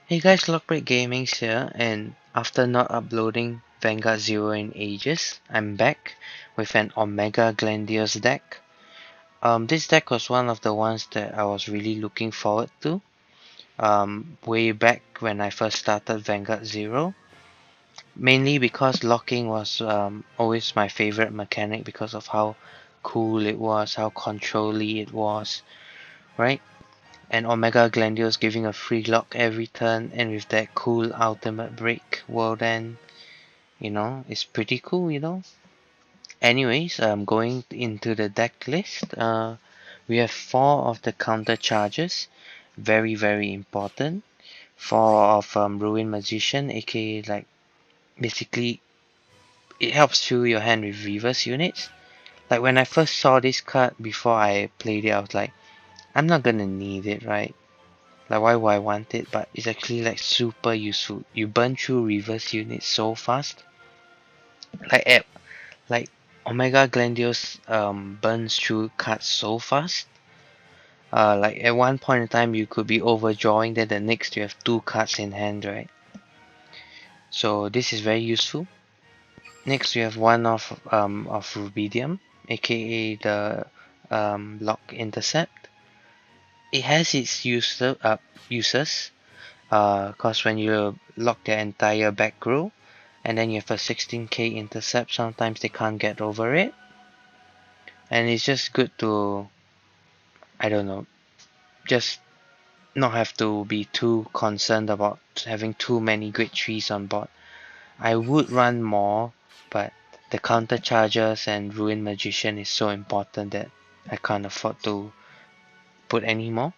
Hey guys, LockBreakGaminz here, and after not uploading Vanguard Zero in ages, I'm back with an Omega Glendios deck. This deck was one of the ones that I was really looking forward to. Way back when I first started Vanguard Zero, mainly because locking was always my favorite mechanic because of how cool it was, how controlly it was, right? And Omega Glendios giving a free lock every turn, and with that cool ultimate break world end, it's pretty cool. Anyways, going into the deck list, we have four of the counter charges, very very important. Four of Ruin Magician, aka like basically it helps fill your hand with reverse units. Like when I first saw this card before I played it, I was like, I'm not gonna need it, right? Like why would I want it? But it's actually like super useful. You burn through reverse units so fast. Like like Omega Glendios burns through cards so fast. Like at one point in time you could be overdrawing, then the next you have two cards in hand, right? So this is very useful. Next we have one of Rubidium, aka the Lock Intercept. It has its uses. Cause when you lock their entire back row and then you have a 16k intercept, sometimes they can't get over it. And it's just good to, I don't know, just not have to be too concerned about having too many great trees on board. I would run more, but the counter charges and Ruin Magician is so important that I can't afford to put any more.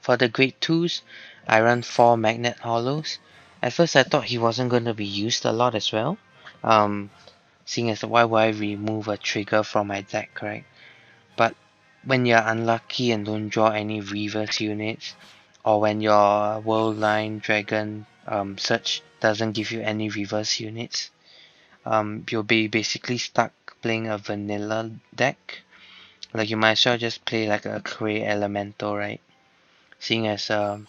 For the grade 2s, I run 4 Magnet Hollows. At first I thought he wasn't going to be used a lot as well. Um, Seeing as why would I remove a trigger from my deck, right? But when you're unlucky and don't draw any reverse units, or when your World Line Dragon search doesn't give you any reverse units, you'll be basically stuck playing a vanilla deck. Like you might as well just play like a Cray Elemental, right? Seeing as I'll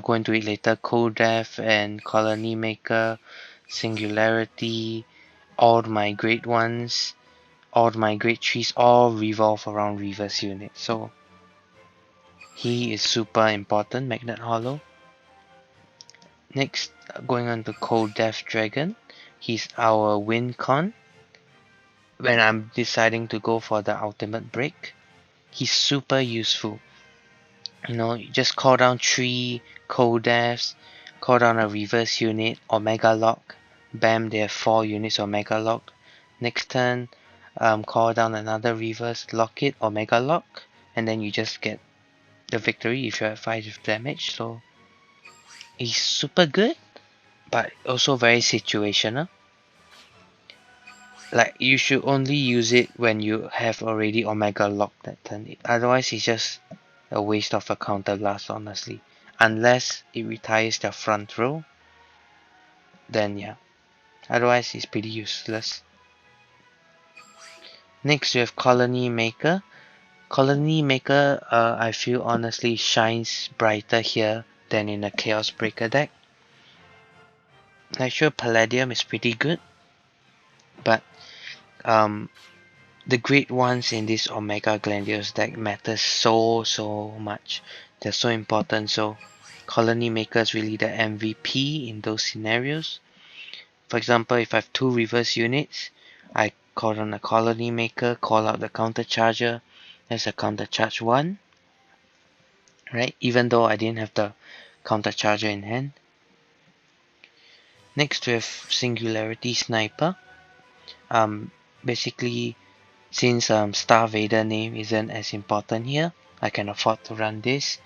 go into it later, Cold Death and Colony Maker, Singularity, all my great ones, all my great trees all revolve around reverse units. So he is super important, Magnet Hollow. Next, going on to Cold Death Dragon. He's our win con. When I'm deciding to go for the ultimate break, he's super useful. You just call down 3 Cold Deaths, call down a reverse unit, Omega Lock. Bam, they have 4 units Omega Lock. Next turn, call down another reverse, lock it, Omega Lock, and then you just get the victory if you're at 5 damage. So he's super good, but also very situational. Like you should only use it when you have already Omega Lock that turn. Otherwise, it's just a waste of a counter blast, honestly. Unless it retires their front row, then yeah. Otherwise, it's pretty useless. Next, we have Colony Maker. Colony Maker, I feel honestly shines brighter here than in a Chaos Breaker deck. Like sure, Palladium is pretty good, but um, the great ones in this Omega Glendios deck matter so much. They're so important. So Colony Maker is really the MVP in those scenarios. For example, if I have 2 reverse units, I call on a Colony Maker, call out the counter charger. There's a counter charge 1, right? Even though I didn't have the counter charger in hand. Next we have Singularity Sniper. Basically, since Star Vader name isn't as important here, I can afford to run this,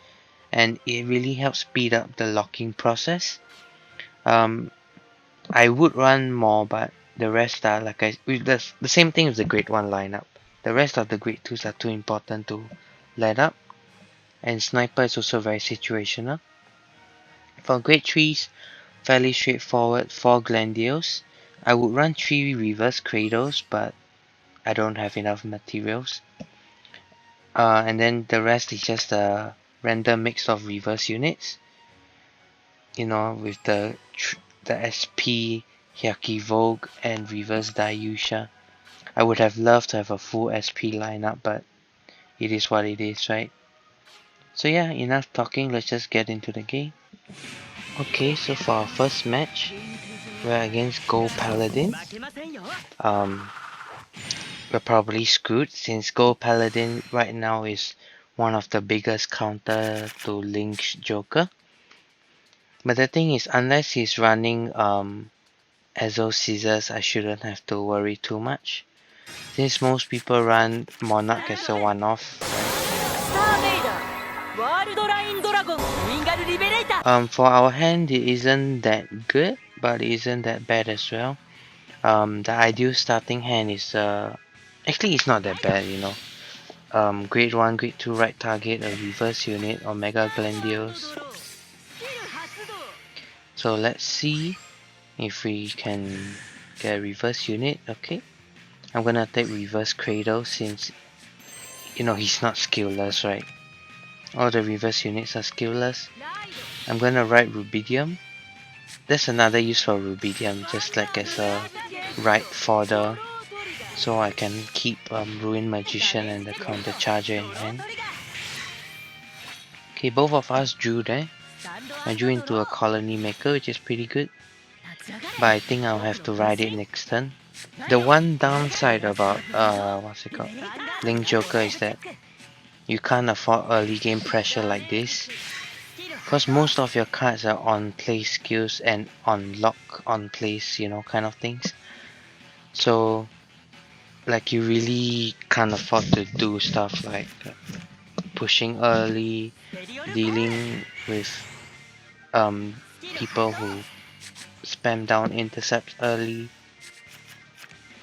and it really helps speed up the locking process. I would run more, but the rest are like the same thing with the grade 1 lineup. The rest of the grade 2s are too important to let up, and Sniper is also very situational. For grade 3s, fairly straightforward. 4 Glendios. I would run 3 reverse Cradles, but I don't have enough materials. And then the rest is just a random mix of reverse units. you know, with the SP Hyaki Vogue and Reverse Dayusha. I would have loved to have a full SP lineup, but it is what it is, right? So yeah, enough talking, let's just get into the game. Okay, so for our first match, we're against Gold Paladins. We're probably screwed since Gold Paladin right now is one of the biggest counter to Link's Joker. But the thing is, unless he's running Ezo Scissors, I shouldn't have to worry too much. Since most people run Monarch as a one-off, right? For our hand, it isn't that good, but it isn't that bad as well. The ideal starting hand is actually it's not that bad, you know. Grade 1, Grade 2 right target, a reverse unit, Omega Glendios. So let's see if we can get a reverse unit. Okay, I'm gonna take reverse Cradle since, you know, he's not skillless, right? All the reverse units are skillless. I'm gonna write Rubidium. There's another use for Rubidium, just like as a right fodder, so I can keep Ruin Magician and the Counter Charger in hand. Okay, both of us drew there. I drew into a Colony Maker, which is pretty good, but I think I'll have to ride it next turn. The one downside about what's it called, Link Joker, is that you can't afford early game pressure like this, because most of your cards are on play skills and on lock on place, you know, kind of things. So like you really can't afford to do stuff like pushing early, dealing with people who spam down intercepts early.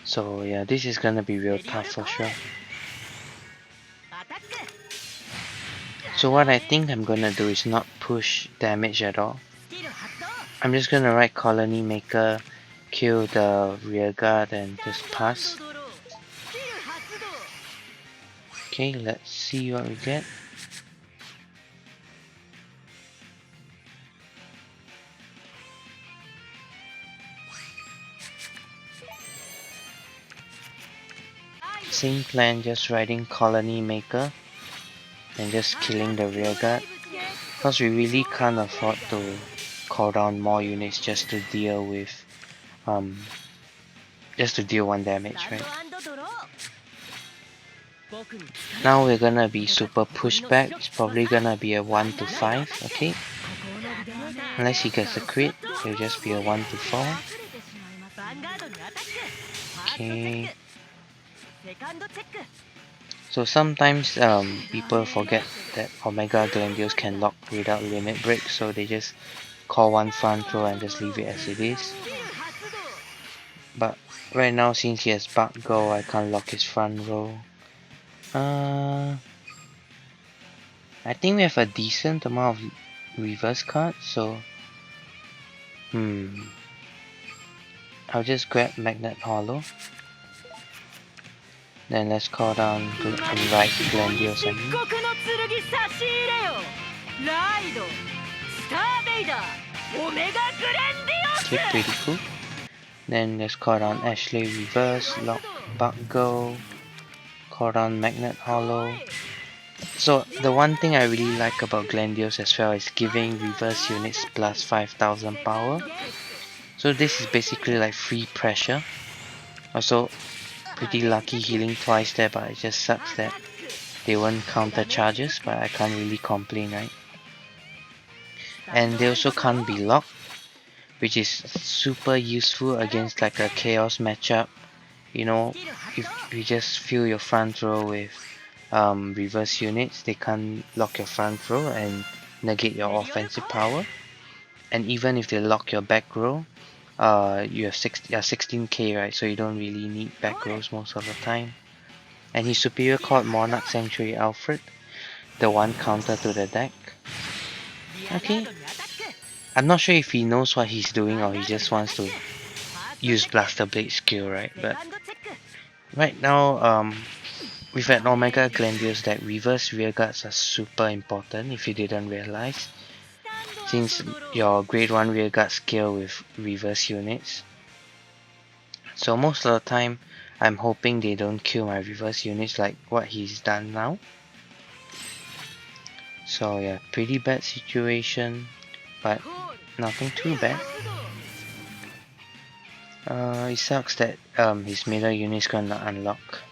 So yeah, this is gonna be real tough for sure. So what I think I'm gonna do is not push damage at all. I'm just gonna write Colony Maker, kill the rear guard and just pass. Okay, let's see what we get. Same plan, just writing Colony Maker and just killing the rear guard, because we really can't afford to call down more units just to deal with just to deal 1 damage, right? Now we're gonna be super pushed back. It's probably gonna be a 1 to 5, okay? Unless he gets a crit, it'll just be a 1 to 4. Okay. So sometimes people forget that Omega Glendios can lock without limit break, so they just call 1 front row and just leave it as it is. But right now, since he has bug go, I can't lock his front row. I think we have a decent amount of reverse cards, so I'll just grab Magnet Hollow. Then let's call down to write Glendios and okay, pretty cool. Then let's call down Ashley Reverse, lock Bug Go, call down Magnet Hollow. So the one thing I really like about Glendios as well is giving reverse units plus 5000 power. So this is basically like free pressure. Also pretty lucky healing twice there, but it just sucks that they won't counter charges, but I can't really complain, right? And they also can't be locked, which is super useful against like a chaos matchup. You know, if you just fill your front row with reverse units, they can't lock your front row and negate your offensive power. And even if they lock your back row, you have 16k, right? So you don't really need back rows most of the time. And his superior card Monarch Sanctuary Alfred, the one counter to the deck. Okay, I'm not sure if he knows what he's doing or he just wants to use Blaster Blade skill, right? But right now, with an Omega Glendios deck, reverse rear guards are super important if you didn't realize. since your grade 1 rearguard scale with reverse units. So most of the time I'm hoping they don't kill my reverse units like what he's done now. So yeah, pretty bad situation, but nothing too bad. It sucks that his middle unit's gonna unlock.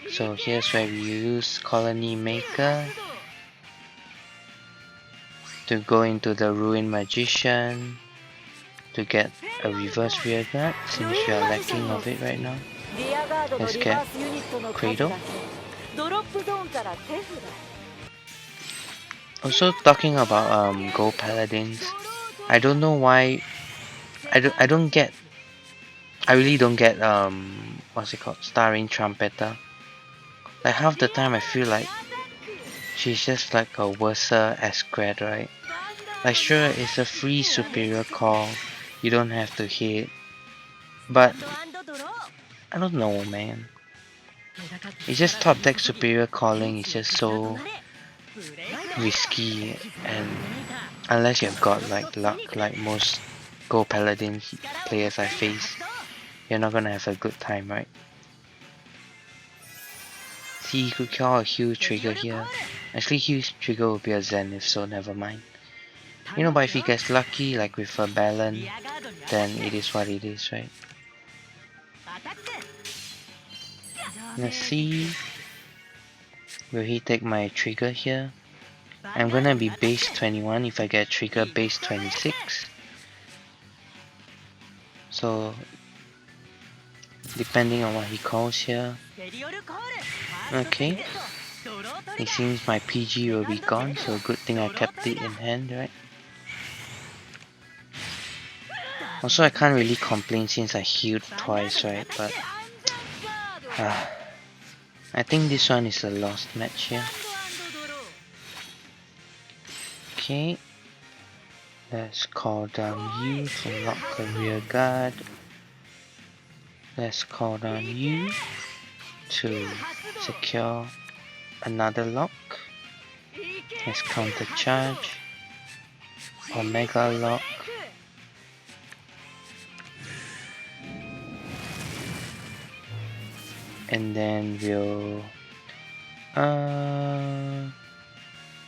So here's where we use Colony Maker to go into the Ruined Magician to get a reverse rearguard since we are lacking of it right now. Let's get Cradle. Also talking about Go Paladins, I don't know why I really don't get what's it called, Star Rain Trumpeter. Like half the time I feel like she's just like a worser Escred, right? Like sure, it's a free superior call, you don't have to hit, but I don't know, man. It's just top deck superior calling is just so risky, and unless you've got like luck like most Go Paladin players I face, you're not gonna have a good time, right? See, you could call a heal trigger here. Actually, heal trigger would be a Zenith, so never mind. You know, but if he gets lucky, like with a Balan, then it is what it is, right? Let's see. Will he take my trigger here? I'm gonna be base 21 if I get trigger base 26. So, depending on what he calls here. Okay. It seems my PG will be gone, so good thing I kept it in hand, right? Also, I can't really complain since I healed twice, right? But I think this one is a lost match here. Okay. Let's call down you to lock the rear guard. Let's call down you to secure another lock. Let's counter charge. Omega lock. And then we'll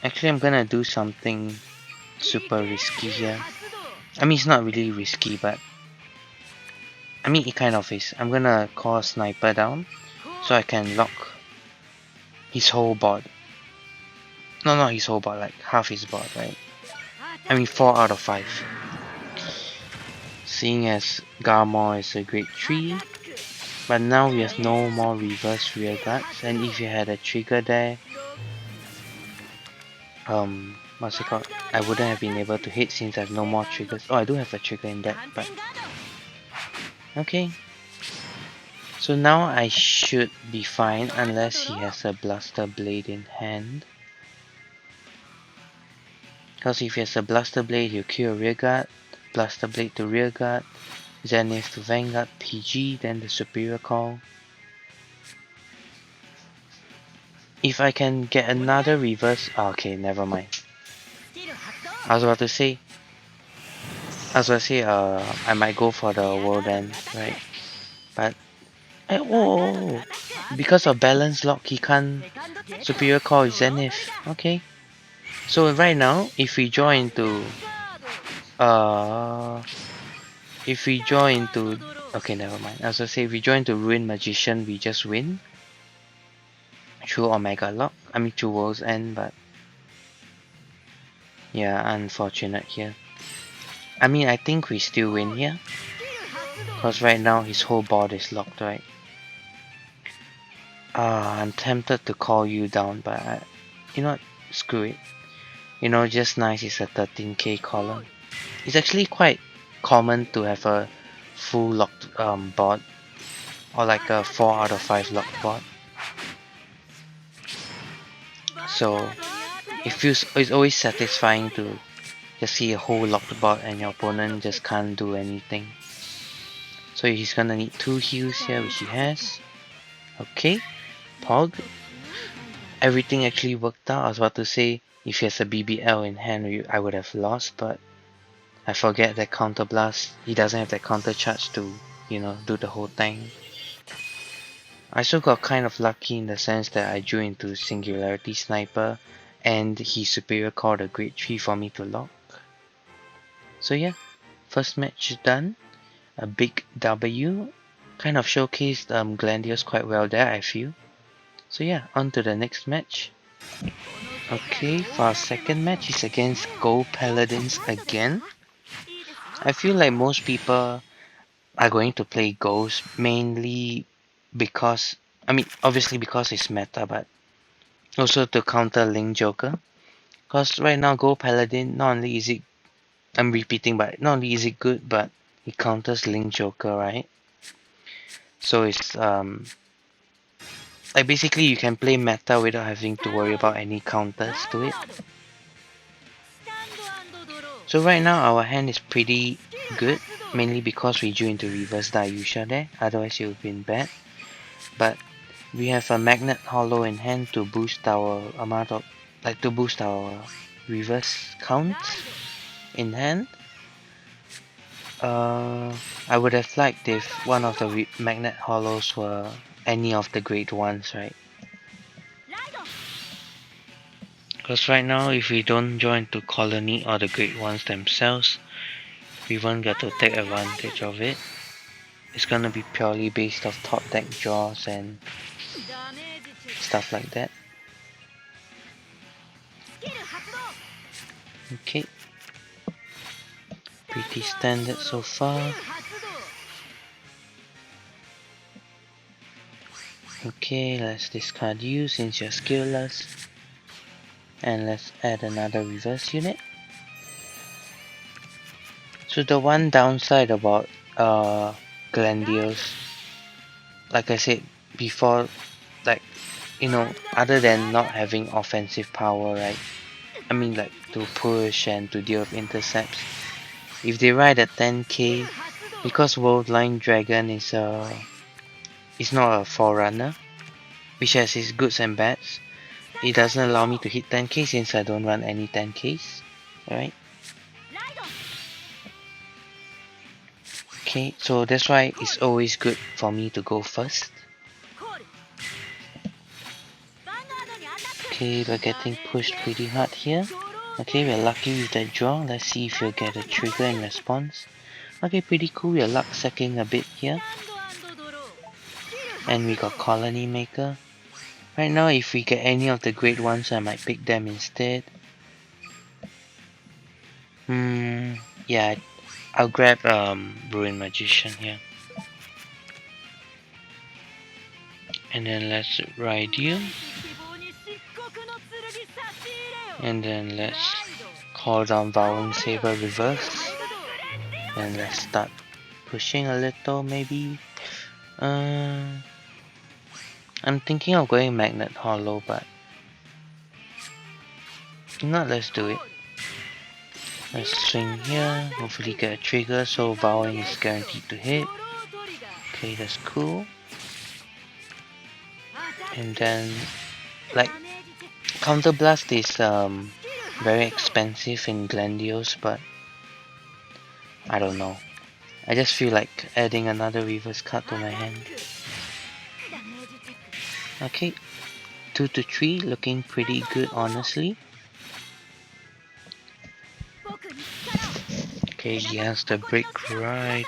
actually I'm gonna do something super risky here. I mean, it's not really risky, but I mean it kind of is. I'm gonna call a sniper down so I can lock his whole board. No, not his whole board, like half his board, right? I mean 4 out of 5. Seeing as Garmor is a grade 3, but now we have no more reverse rear guards, and if you had a trigger there, what's it called? I wouldn't have been able to hit since I have no more triggers. Oh, I do have a trigger in that, but okay. So now I should be fine unless he has a Blaster Blade in hand. Because if he has a Blaster Blade, he'll kill a rear guard, Blaster Blade to rear guard, Zenith to Vanguard, PG, then the superior call. If I can get another reverse, okay, never mind. I was about to say, I might go for the World End, right? But, because of balance lock, he can't superior call Zenith. Okay. So right now, if we draw into, okay, never mind. As I say, if we draw into Ruined Magician, we just win through Omega Lock. I mean through World's End, but yeah, unfortunate here. I mean, I think we still win here, because right now his whole board is locked, right? I'm tempted to call you down, but you know what? Screw it. You know, just nice is a 13k column. It's actually quite common to have a full locked board, or like a 4 out of 5 locked board. So it's always satisfying to just see a whole locked board and your opponent just can't do anything. So he's gonna need 2 heals here, which he has. Okay, Pog. Everything actually worked out. I was about to say If he has a BBL in hand, I would have lost, but I forget that counter blast. He doesn't have that counter charge to, you know, do the whole thing. I also got kind of lucky in the sense that I drew into Singularity Sniper and he superior called a grade 3 for me to lock. So yeah, first match done. A big W. Kind of showcased Glendios quite well there, I feel. So yeah, on to the next match. Okay, for our second match is against Gold Paladins again. I feel like most people are going to play Ghost mainly because, I mean, obviously because it's meta, but also to counter Link Joker. Because right now, Gold Paladin, not only is it, I'm repeating, but not only is it good, but it counters Link Joker, right? So it's, like basically you can play meta without having to worry about any counters to it. So right now, our hand is pretty good, mainly because we drew into reverse Dayusha there, otherwise it would have been bad. But we have a Magnet Hollow in hand to boost our amount of, like to boost our reverse count in hand. I would have liked if one of the Magnet Hollows were any of the great ones, right? Because right now, if we don't join to Colony or the great ones themselves, we won't get to take advantage of it. It's gonna be purely based off top deck draws and stuff like that. Okay. Pretty standard so far. Okay, let's discard you since you're skillless. And let's add another reverse unit. So the one downside about Glendios, like I said before, like, you know, other than not having offensive power, right? I mean, like to push and to deal with intercepts. If they ride at 10k, because Worldline Dragon is not a forerunner, which has its goods and bads. It doesn't allow me to hit 10k since I don't run any 10ks. Alright. Okay, so that's why it's always good for me to go first. Okay, we're getting pushed pretty hard here. Okay, we're lucky with that draw. Let's see if we'll get a trigger in response. Okay, pretty cool. We're luck sacking a bit here. And we got Colony Maker. Right now, if we get any of the great ones, I might pick them instead. Yeah, I'll grab Ruin Magician here. And then let's ride you. And then let's call down Vowing Saber reverse. And let's start pushing a little maybe. I'm thinking of going Magnet Hollow, but if not, let's do it. Let's swing here, hopefully get a trigger so Vowing is guaranteed to hit. Okay, that's cool. And then, like, Counter Blast is very expensive in Glendios, but I don't know. I just feel like adding another reverse card to my hand. Okay, 2 to 3, looking pretty good honestly. Okay, he has the Break Ride.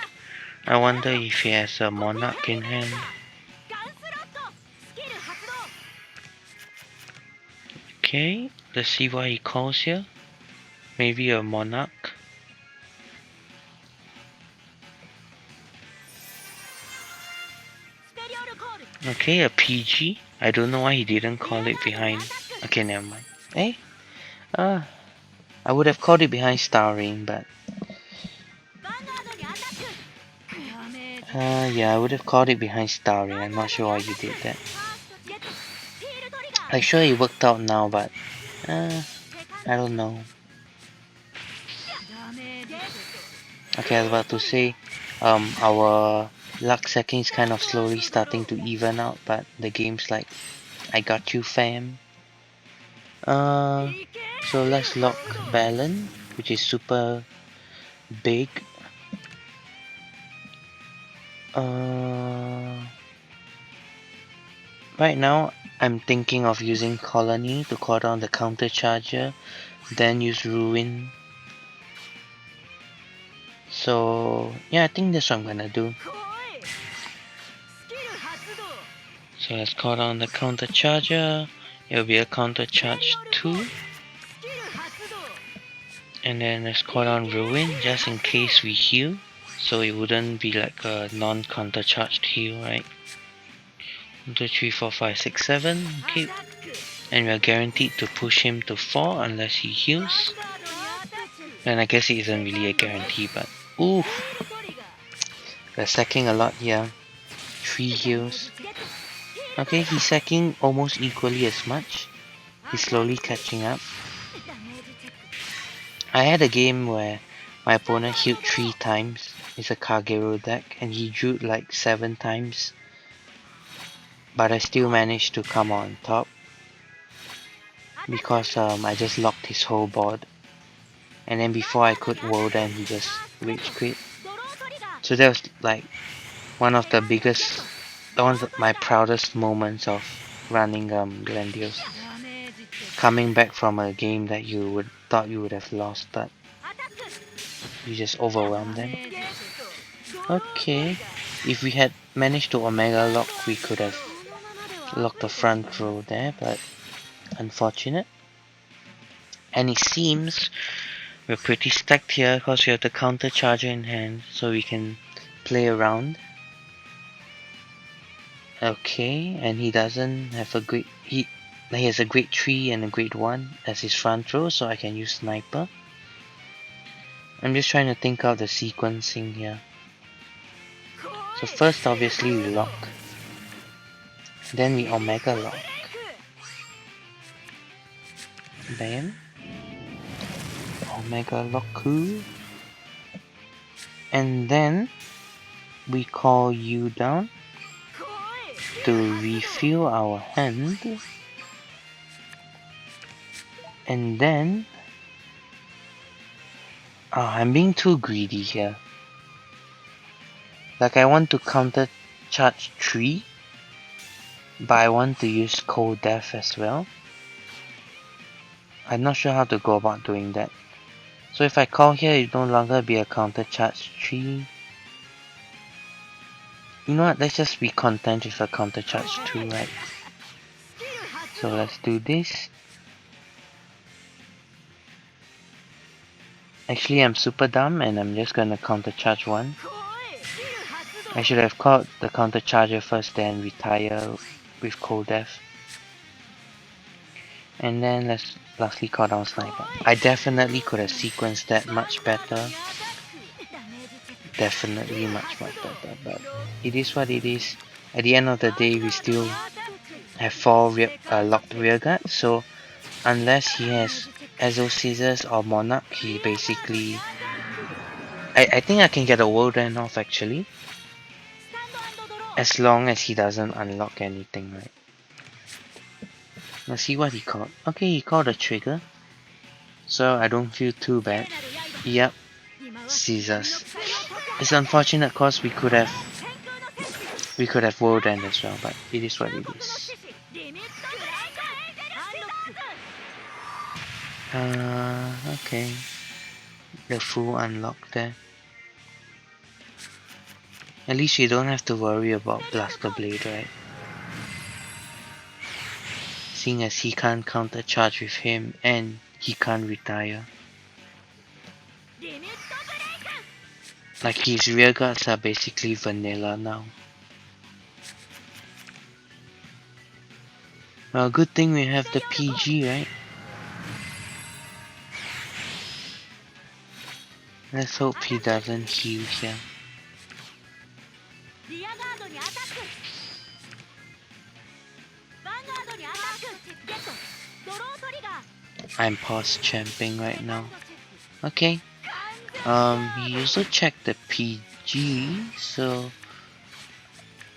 I wonder if he has a Monarch in hand. Okay, let's see what he calls here. Maybe a Monarch. Okay, a PG. I don't know why he didn't call it behind. Okay, never mind. Hey, I would have called it behind Star Rain, but yeah, I would have called it behind Star Rain. I'm not sure why you did that. I'm sure it worked out now, but I don't know. Okay, I was about to say, our luck sacking is kind of slowly starting to even out, but the game's like, I got you, fam. Uh, so let's lock Balin, which is super big. Right now, I'm thinking of using Colony to call down the counter charger, then use Ruin. So yeah, I think that's what I'm gonna do. So let's call down the counter charger. It will be a counter charge 2. And then let's call down Ruin just in case we heal. So it wouldn't be like a non-counter charged heal, right? 1, 2, 3, 4, 5, 6, 7. Okay. And we are guaranteed to push him to 4 unless he heals. And I guess it isn't really a guarantee, but ooh, we're sacking a lot here. 3 heals. Okay, he's sacking almost equally as much. He's slowly catching up. I had a game where my opponent healed 3 times. It's a Kagero deck and he drew like 7 times. But I still managed to come on top. Because I just locked his whole board. And then before I could woe them, he just rage quit. So that was like one of the biggest, one of my proudest moments of running Glendios. Coming back from a game that you would thought you would have lost, but you just overwhelmed them. Okay, if we had managed to Omega lock, we could have locked the front row there, but unfortunate. And it seems we're pretty stacked here because we have the counter charger in hand, so we can play around. Okay, and he doesn't have a great, he has a grade 3 and a grade 1 as his front row, so I can use sniper. I'm just trying to think out the sequencing here. So first obviously we lock, then we Omega lock, then Omega lock, and then we call you down to refill our hand, and then I'm being too greedy here. Like I want to counter charge 3, but I want to use cold death as well. I'm not sure how to go about doing that. So if I call here, it no longer be a counter charge 3. You know what, let's just be content with a counter charge 2, right? So let's do this. Actually, I'm super dumb and I'm just gonna counter charge 1. I should have called the counter charger first, then retire with cold death. And then let's lastly call down sniper. I definitely could have sequenced that much better. Definitely much better, but it is what it is. At the end of the day, we still have 4 locked rearguard, so unless he has Ezo Scissors or Monarch, he basically... I think I can get a world end off actually. As long as he doesn't unlock anything, right? Let's see what he called. Okay, he called a trigger. So I don't feel too bad. Yep. Scissors. It's unfortunate cause we could have world end as well, but it is what it is. Okay. The full unlock there. At least you don't have to worry about Blaster Blade, right? Seeing as he can't counter charge with him and he can't retire. Like his rear guards are basically vanilla now. Well, good thing we have the PG, right? Let's hope he doesn't heal here. I'm past champing right now. Okay. He also checked the PG, so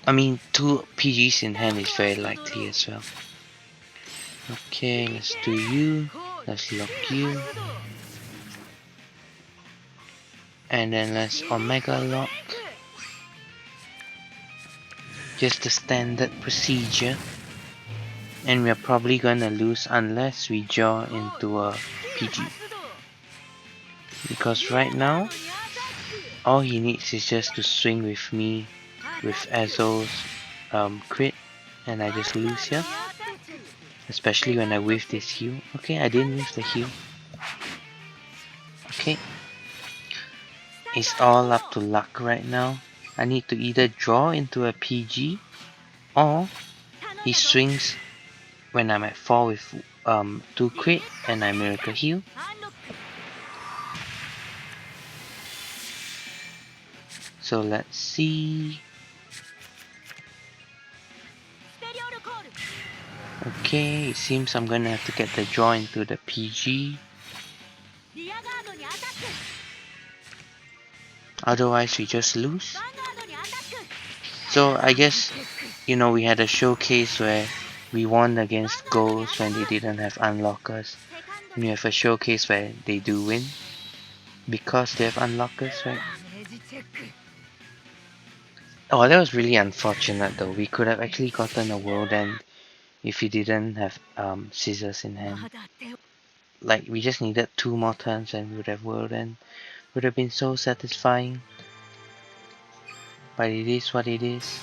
I mean 2 PGs in hand is very likely as well. Okay, let's do you. Let's lock you. And then let's Omega lock. Just the standard procedure. And we're probably gonna lose unless we draw into a PG. Because right now, all he needs is just to swing with me with Azo's crit, and I just lose here. Especially when I whiff this heal. Okay, I didn't whiff the heal. Okay. It's all up to luck right now. I need to either draw into a PG or he swings when I'm at 4 with 2 crit and I miracle heal. So let's see. Okay, it seems I'm gonna have to get the draw into the PG. Otherwise we just lose. So I guess, you know, we had a showcase where we won against Ghosts when they didn't have unlockers. And we have a showcase where they do win because they have unlockers, right? Oh, that was really unfortunate though. We could have actually gotten a world end if he didn't have scissors in hand. Like, we just needed 2 more turns and we would have world end. Would have been so satisfying. But it is what it is.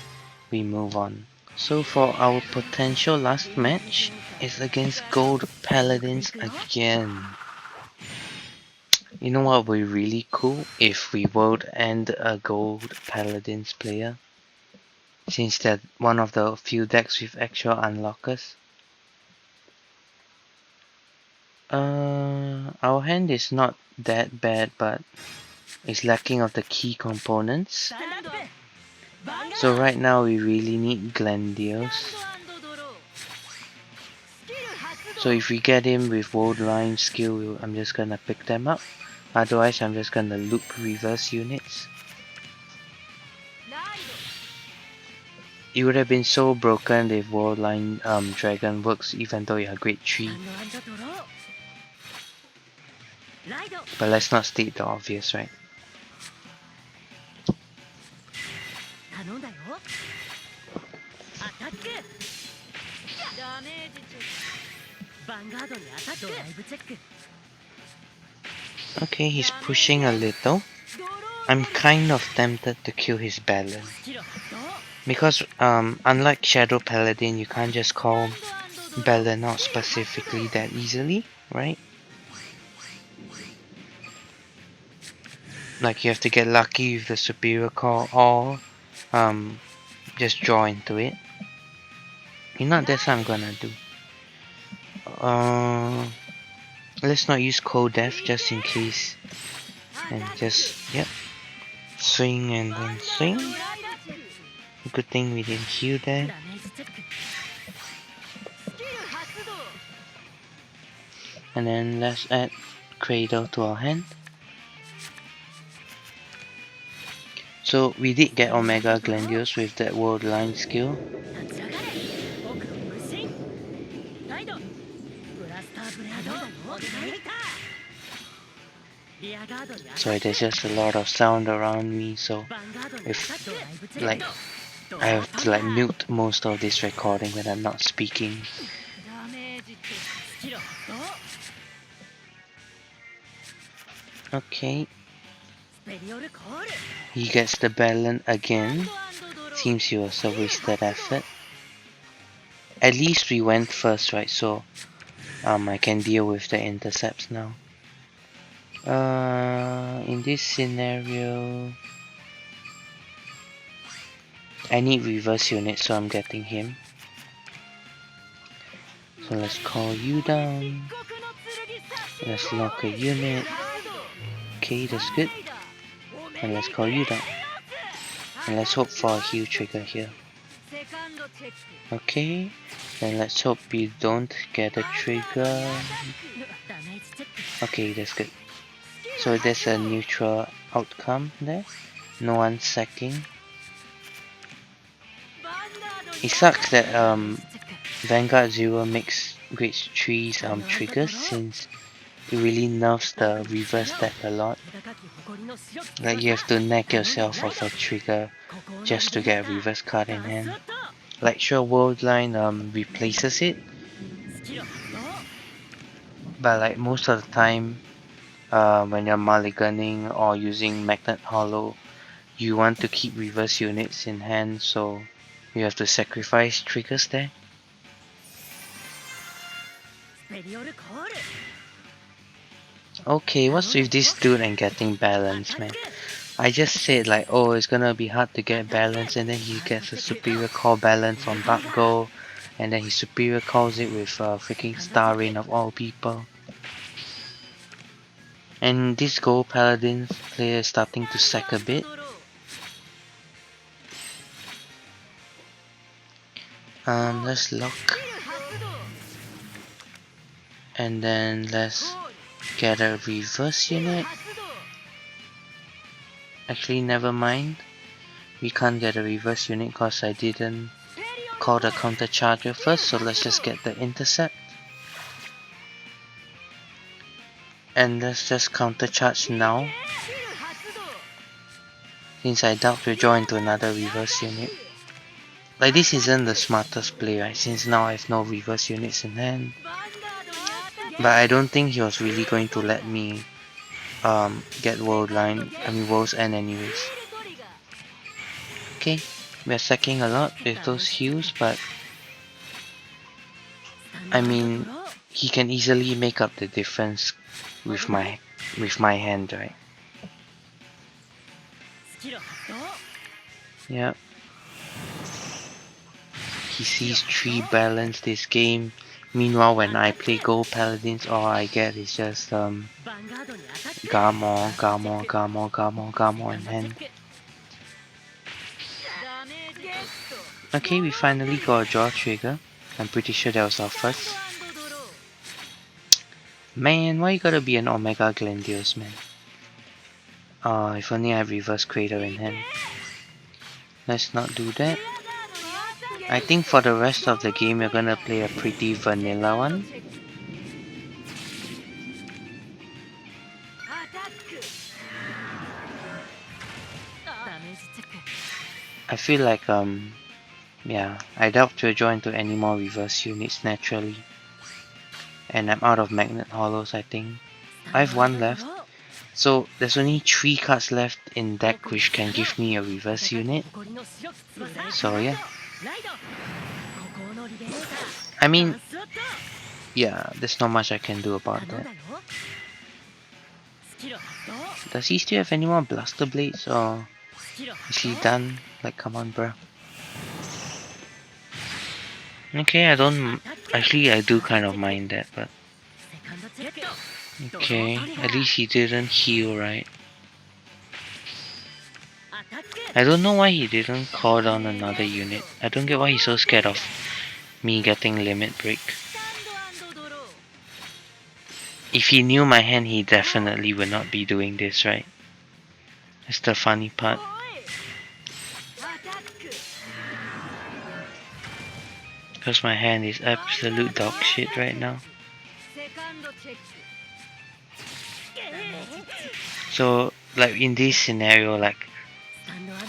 We move on. So for our potential last match is against Gold Paladins again. You know what would be really cool if we world end a Gold Paladins player? Since they're one of the few decks with actual unlockers. Our hand is not that bad, but it's lacking of the key components. So right now we really need Glendios. So if we get him with World Line skill, I'm just gonna pick them up. Otherwise I'm just gonna loop reverse units. It would have been so broken if World Line Dragon works even though you're grade 3. But let's not state the obvious, right? Okay, he's pushing a little. I'm kind of tempted to kill his Balon. Because unlike Shadow Paladin, you can't just call Balon out specifically that easily, right? Like, you have to get lucky with the superior call or just draw into it. You know, that's what I'm gonna do. Let's not use Cold Death just in case. And just, yep. Swing and then swing. Good thing we didn't heal there. And then let's add Cradle to our hand. So we did get Omega Glendios with that World Line skill. Sorry, there's just a lot of sound around me, so if like I have to like mute most of this recording when I'm not speaking. Okay. He gets the Balon again. Seems he was a wasted effort. At least we went first, right? So I can deal with the intercepts now. In this scenario, I need reverse unit, so I'm getting him. So let's call you down. Let's lock a unit. Okay, that's good. And let's call you down. And let's hope for a heal trigger here. Okay, then let's hope we don't get a trigger. Okay, that's good. So there's a neutral outcome there. No one sacking. It sucks that Vanguard Zero makes grade 3 triggers, since it really nerfs the reverse deck a lot. Like you have to neck yourself off a trigger just to get a reverse card in hand. Like sure, World Line replaces it, but like most of the time when you're mulliganing or using Magnet Hollow, you want to keep reverse units in hand, so you have to sacrifice triggers there. Okay, what's with this dude and getting balance, man? I just said like, oh, it's gonna be hard to get balance, and then he gets a superior call balance from Dark Gold, and then he superior calls it with freaking Star Rain of all people. And this Gold Paladins player is starting to sack a bit. Let's lock. And then let's get a reverse unit. Actually, never mind. We can't get a reverse unit because I didn't call the counter charger first, so let's just get the intercept. And let's just counter charge now, since I doubt we'll join to another reverse unit. Like, this isn't the smartest play, right, since now I have no reverse units in hand. But I don't think he was really going to let me get World's End anyways. Okay, we're sacking a lot with those heals, but I mean, he can easily make up the difference with my hand, right? Yep. He sees 3 balance this game. Meanwhile, when I play Gold Paladins, all I get is just Garmor in hand. Okay, we finally got a draw trigger. I'm pretty sure that was our first. Man, why you gotta be an Omega Glendios, man? If only I have Reverse Crater in hand. Let's not do that. I think for the rest of the game, we're gonna play a pretty vanilla one. I feel like yeah, I doubt we'll join to any more reverse units naturally. And I'm out of Magnet Hollows, I think. I have 1 left. So there's only 3 cards left in deck which can give me a reverse unit. So yeah. I mean, yeah, there's not much I can do about that. Does he still have any more Blaster Blades, or is he done? Like, come on, bro. Okay, I don't... Actually, I do kind of mind that, but... Okay, at least he didn't heal, right? I don't know why he didn't call down another unit. I don't get why he's so scared of me getting Limit Break. If he knew my hand, he definitely would not be doing this, right? That's the funny part. Because my hand is absolute dog shit right now. So, like in this scenario, like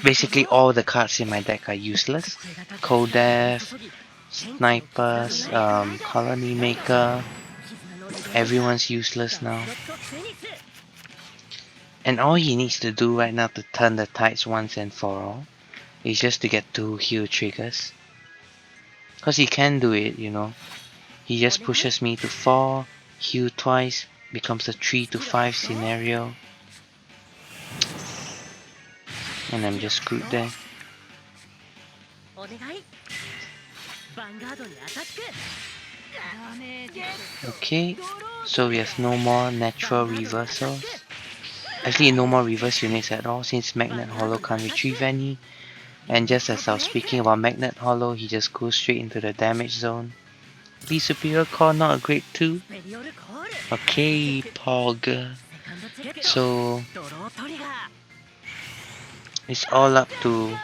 basically all the cards in my deck are useless. Cold Death, Snipers, Colony Maker, everyone's useless now. And all he needs to do right now to turn the tides once and for all is just to get 2 heal triggers. Cause he can do it, you know. He just pushes me to 4, heal twice, becomes a 3 to 5 scenario. And I'm just screwed there. Okay, so we have no more natural reversals. Actually, no more reverse units at all, since Magnet Hollow can't retrieve any. And just as I was speaking about Magnet Hollow, he just goes straight into the damage zone. Be superior core, not a grade 2. Okay, Pog. So it's all up to...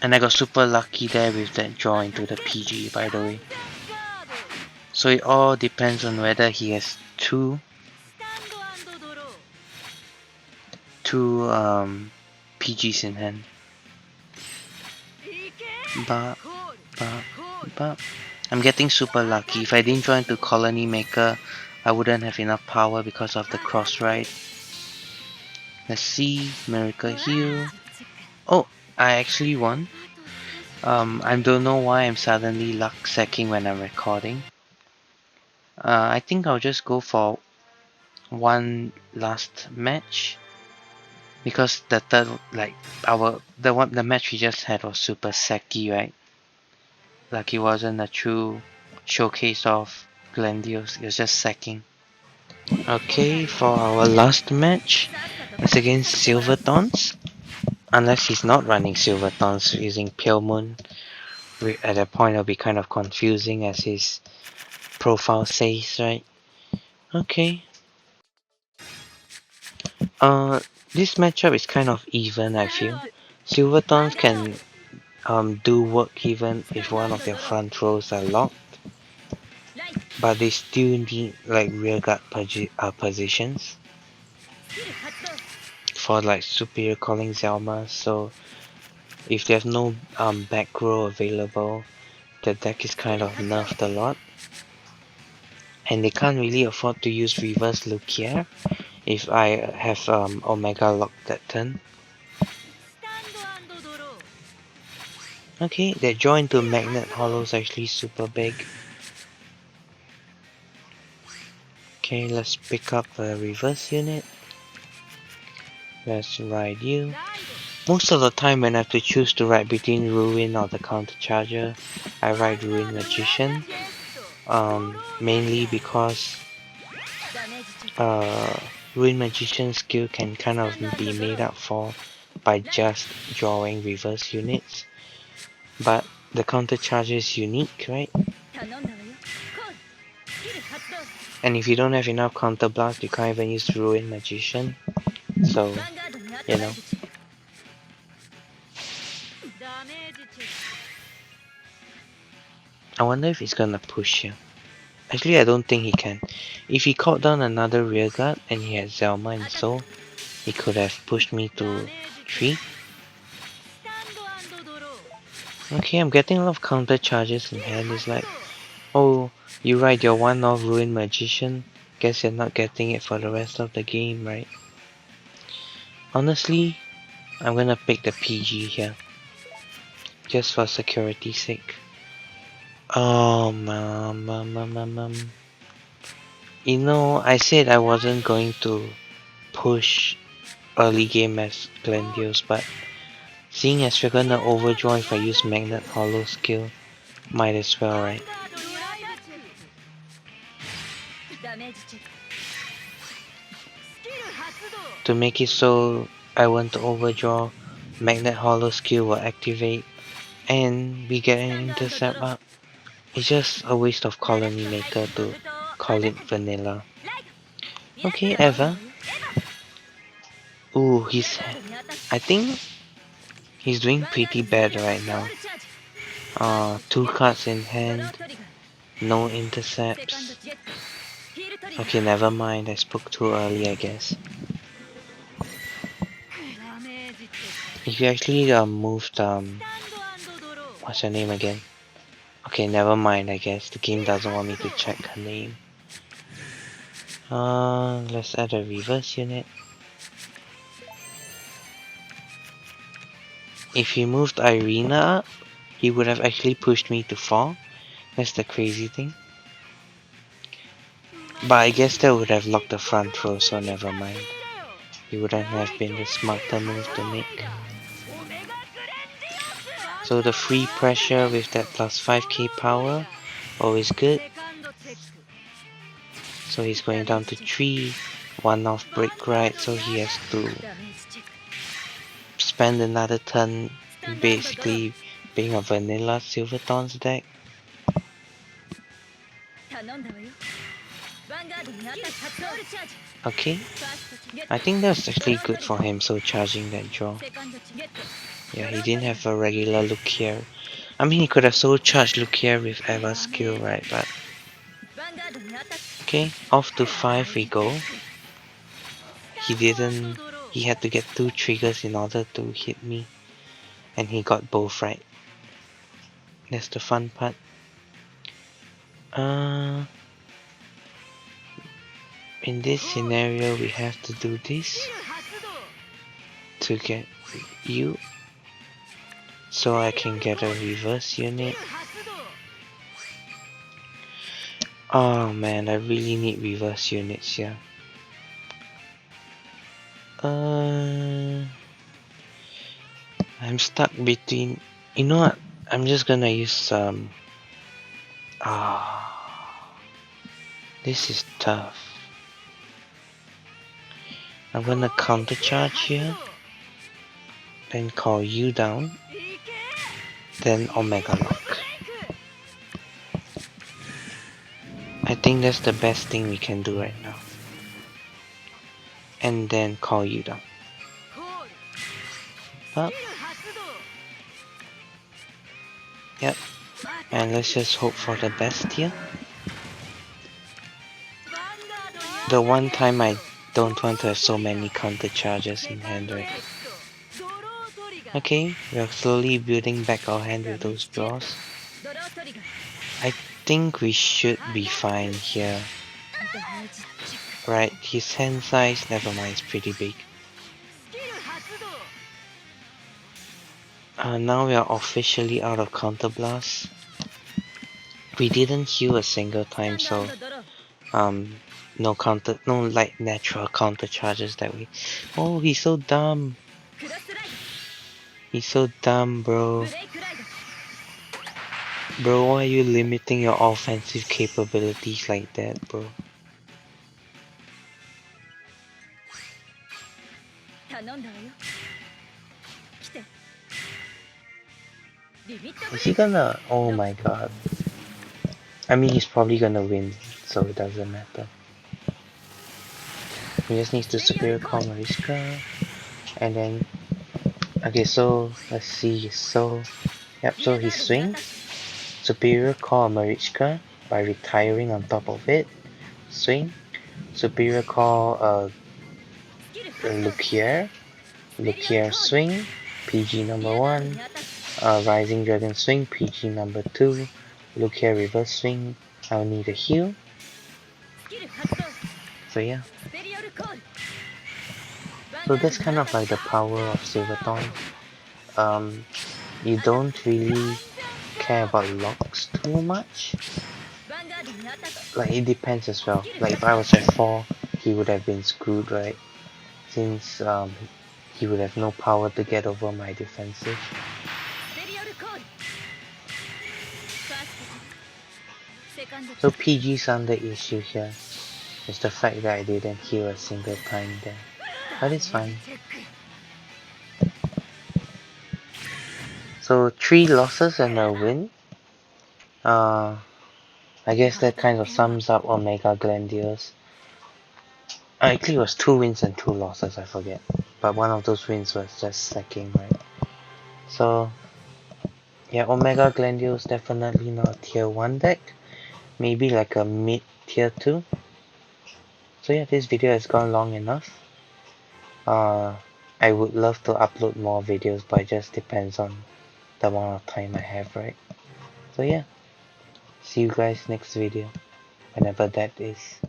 And I got super lucky there with that draw into the PG, by the way. So it all depends on whether he has two PGs in hand. But I'm getting super lucky. If I didn't join to Colony Maker, I wouldn't have enough power because of the cross ride. Let's see, Miracle Heal. Oh, I actually won. I don't know why I'm suddenly luck sacking when I'm recording. I think I'll just go for one last match, because the third, like the match we just had was super sacky, right? Like it wasn't a true showcase of Glendios, it was just sacking. Okay, for our last match, it's against Silvertons. Unless he's not running Silvertons using Pale Moon, at that point it'll be kind of confusing as his profile says, right? Okay. This matchup is kind of even, I feel. Silvertons can do work even if one of their front rows are locked, but they still need like rearguard positions for like superior calling Zelma. So if there's no back row available, the deck is kind of nerfed a lot, and they can't really afford to use reverse Lukia if I have Omega locked that turn. Okay, that draw into Magnet Hollow is actually super big. Okay, let's pick up a reverse unit. Let's ride you. Most of the time when I have to choose to ride between Ruin or the Counter Charger, I ride Ruin Magician. Mainly because Ruin Magician skill can kind of be made up for by just drawing reverse units. But the Counter Charger is unique, right? And if you don't have enough Counter Blast, you can't even use Ruin Magician. So, you know. I wonder if he's gonna push here. Actually, I don't think he can. If he called down another rearguard and he had Zelma and Soul, he could have pushed me to 3. Okay, I'm getting a lot of counter charges in hand. It's like, oh, you ride your one-off Ruin Magician, guess you're not getting it for the rest of the game, right? Honestly, I'm gonna pick the PG here, just for security's sake. Oh, you know, I said I wasn't going to push early game as Glendios, but seeing as we're gonna overdraw if I use Magnet Hollow skill, might as well, right? To make it so I want to overdraw, Magnet Hollow skill will activate and we get an intercept up. It's just a waste of Colony Maker to call it vanilla. Okay, Eva. Ooh, I think he's doing pretty bad right now. 2 cards in hand, no intercepts. Okay, never mind, I spoke too early, I guess. If you actually moved what's her name again? Okay, never mind, I guess. The game doesn't want me to check her name. Let's add a reverse unit. If he moved Irina up, he would have actually pushed me to 4. That's the crazy thing. But I guess that would have locked the front row, so never mind. It wouldn't have been the smarter move to make. So the free pressure with that plus 5k power, always good. So he's going down to 3, 1 off break right, so he has to spend another turn basically being a vanilla Silvertons deck. Okay, I think that's actually good for him, so charging that draw. Yeah, he didn't have a regular Lukia. I mean, he could have so charged Lukia with Eva's skill, right? But Okay, off to 5 we go. He had to get 2 triggers in order to hit me. And he got both right. That's the fun part. In this scenario we have to do this to get you, so I can get a reverse unit. Oh man, I really need reverse units here. I'm stuck between, you know what, I'm just gonna use some this is tough. I'm gonna counter charge here, then call you down, then Omega Lock. I think that's the best thing we can do right now. And then call you down. Up. Yep. And let's just hope for the best here. The one time I don't want to have so many counter charges in hand, right? Okay, we are slowly building back our hand with those draws. I think we should be fine here. Right, his hand size, never mind, it's pretty big. Now we are officially out of counter blast. We didn't heal a single time, so no like natural counter charges that way. Oh, he's so dumb. He's so dumb, bro. Bro, why are you limiting your offensive capabilities like that, bro? Is he gonna... Oh my god. I mean, he's probably gonna win, so it doesn't matter. He just needs to superior call Mariska. And then... Okay, so let's see. So... Yep, so he swings. Superior call Mariska by retiring on top of it. Swing. Superior call Lukier. Lukier swing. PG number 1. Rising Dragon swing. PG number 2. Lukier reverse swing. I'll need a heal. So yeah. So that's kind of like the power of Silverthorn. You don't really care about locks too much. Like, it depends as well. Like, if I was at 4, he would have been screwed, right? Since he would have no power to get over my defensive. So PG's under issue here. It's the fact that I didn't heal a single time there. But it's fine. So 3 losses and a win. I guess that kind of sums up Omega Glendios. Actually, it was 2 wins and 2 losses, I forget. But one of those wins was just sacking, right? So, yeah, Omega Glendios definitely not a tier 1 deck. Maybe like a mid tier 2. So yeah, this video has gone long enough. I would love to upload more videos, but it just depends on the amount of time I have, right? So yeah, see you guys next video, whenever that is.